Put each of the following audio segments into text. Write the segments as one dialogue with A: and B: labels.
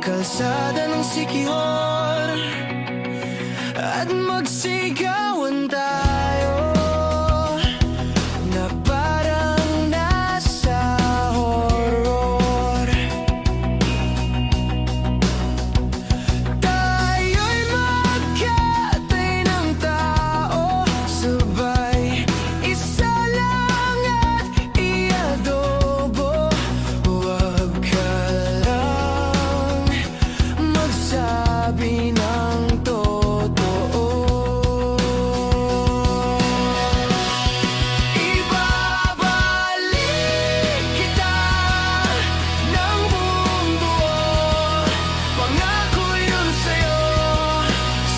A: kalsada ng Siquijor at magsigawan tayo na parang nasa horror. Tayo'y magkatay ng tao, sabay isa lang at iadobo. Huwag ka lang magsabi ng totoo. Ibabalik kita ng buong buo. Pangako yun sa'yo,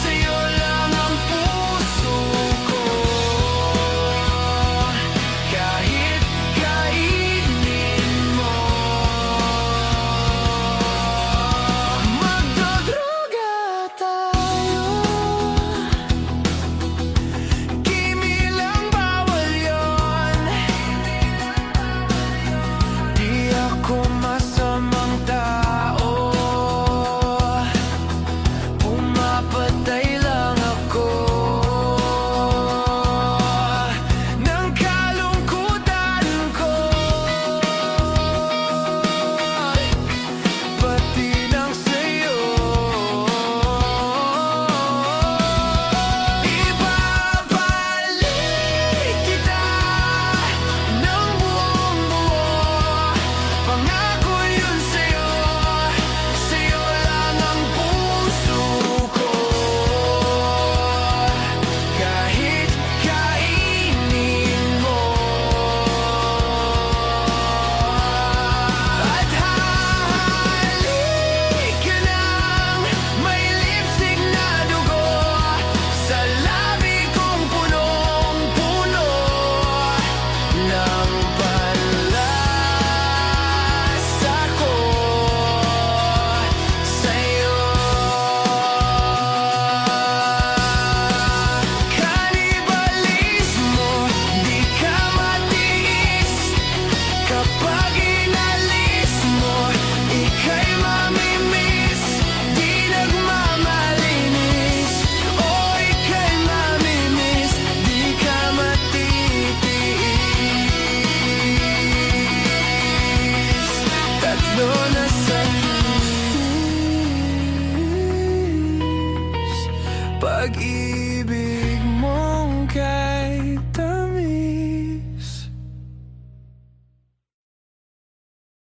A: sa'yo lang ang puso ko. Kahit kainin mo, magdodroga tayo. Kimilang bawal yun. Di ako masamang tao, pumapatay lang ako ng kalungkutan ko, pati ng sa'yo. Ibabalik kita ng buong buo. Pangako yun sa'yo, sa'yo lang ang puso ko. Kahit kainin mo, at hahalik ka ng may lipstick na dugo sa labi kong punong-puno ng panlasa ko sa'yo. Kanibalismo, di ka matiis. Kapag inalis mo, ika'y mamimiss. Di nagmamalinis, o ika'y mamimiss. Di ka matitiis. Tatlo na sa pag-ibig.